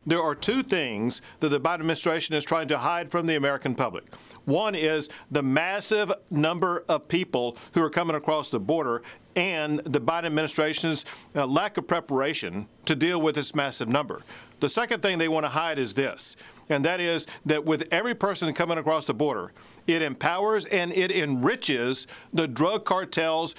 There are two things that the Biden administration is trying to hide from the American public. One is the massive number of people who are coming across the border and the Biden administration's lack of preparation to deal with this massive number. The second thing they want to hide is this, and that is that with every person coming across the border, it empowers and it enriches the drug cartels.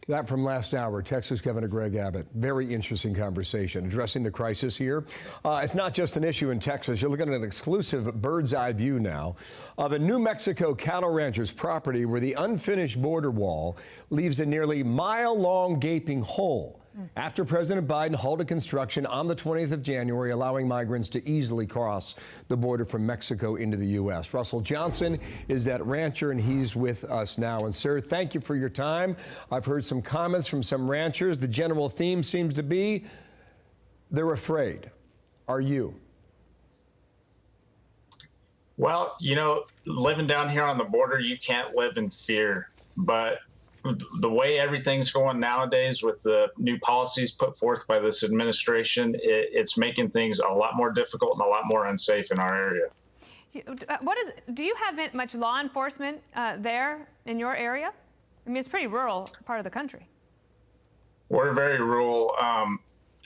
That from last hour, Texas Governor Greg Abbott. Very interesting conversation addressing the crisis here. It's not just an issue in Texas. You're looking at an exclusive bird's eye view now of a New Mexico cattle rancher's property where the unfinished border wall leaves a nearly mile-long gaping hole after President Biden halted construction on the 20th of January, allowing migrants to easily cross the border from Mexico into the U.S. Russell Johnson is that rancher, and he's with us now. And, sir, thank you for your time. I've heard some comments from some ranchers. The general theme seems to be they're afraid. Are you? Well, you know, living down here on the border, you can't live in fear. But the way everything's going nowadays with the new policies put forth by this administration, it's making things a lot more difficult and a lot more unsafe in our area. Do you have much law enforcement there in your area? I mean, it's a pretty rural part of the country. We're very rural.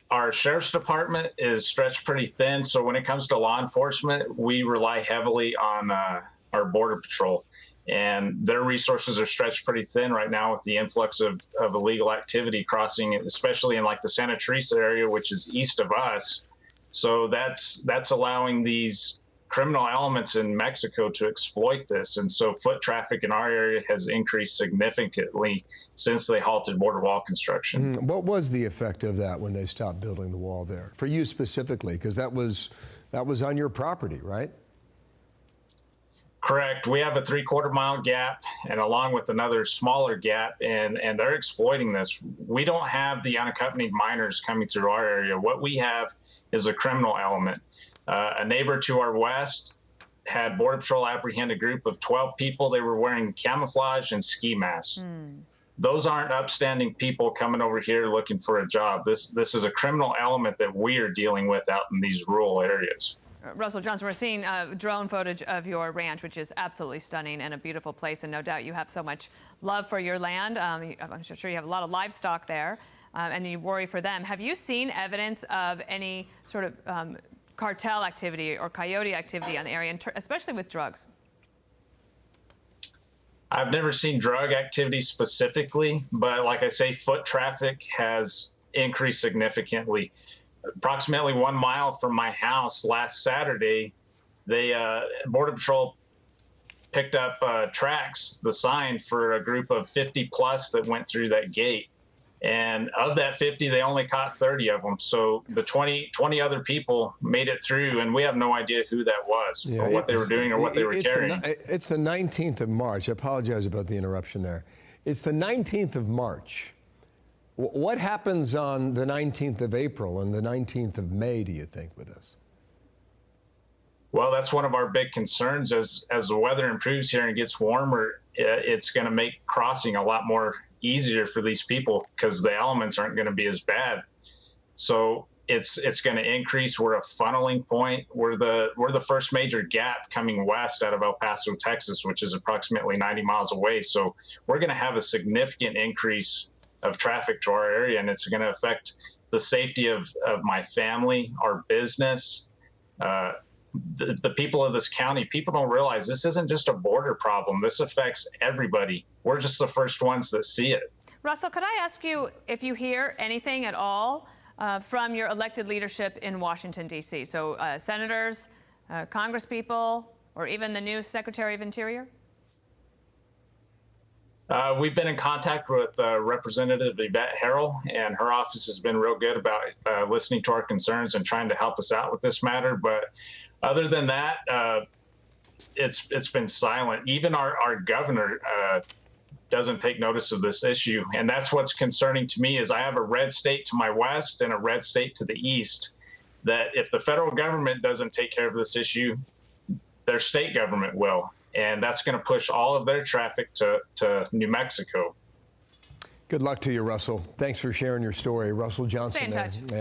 Our sheriff's department is stretched pretty thin. So when it comes to law enforcement, we rely heavily on our border patrol. And their resources are stretched pretty thin right now with the influx of illegal activity crossing, especially in like the Santa Teresa area, which is east of us. So that's allowing these criminal elements in Mexico to exploit this. And so foot traffic in our area has increased significantly since they halted border wall construction. What was the effect of that when they stopped building the wall there? For you specifically, because that was on your property, right? Correct. We have a 3/4 mile gap and along with another smaller gap, and they're exploiting this. We don't have the unaccompanied minors coming through our area. What we have is a criminal element. A neighbor to our west had Border Patrol apprehend a group of 12 people. They were wearing camouflage and ski masks. Those aren't upstanding people coming over here looking for a job. This is a criminal element that we are dealing with out in ththese rural areas. Russell Johnson, we're seeing drone footage of your ranch, which is absolutely stunning and a beautiful place. And no doubt you have so much love for your land. I'm sure you have a lot of livestock there, and you worry for them. Have you seen evidence of any sort of cartel activity or coyote activity on the area, especially with drugs? I've never seen drug activity specifically, but like I say, foot traffic has increased significantly. Approximately 1 mile from my house last Saturday, Border Patrol picked up tracks, the sign for a group of 50 plus that went through that gate. And of that 50, they only caught 30 of them. So the 20 other people made it through, and we have no idea who that was or what they were doing or what they were carrying. It's the 19th of March. I apologize about the interruption there. It's the 19th of March. What happens on the 19th of April and the 19th of May, do you think, with this? Well, that's one of our big concerns. As the weather improves here and gets warmer, it's going to make crossing a lot more easier for these people because the elements aren't going to be as bad. So it's going to increase. We're a funneling point. We're the first major gap coming west out of El Paso, Texas, which is approximately 90 miles away. So we're going to have a significant increase of traffic to our area, and it's going to affect the safety of my family, our business, the people of this county. People don't realize this isn't just a border problem. This affects everybody. We're just the first ones that see it. Russell, could I ask you if you hear anything at all from your elected leadership in Washington, D.C.? So senators, congresspeople, or even the new Secretary of Interior? We've been in contact with Representative Yvette Harrell, and her office has been real good about listening to our concerns and trying to help us out with this matter. But other than that, it's been silent. Even our governor doesn't take notice of this issue. And that's what's concerning to me is I have a red state to my west and a red state to the east, that if the federal government doesn't take care of this issue, their state government will. And that's going to push all of their traffic to New Mexico. Good luck to you, Russell. Thanks for sharing your story. Russell Johnson. Stay in touch.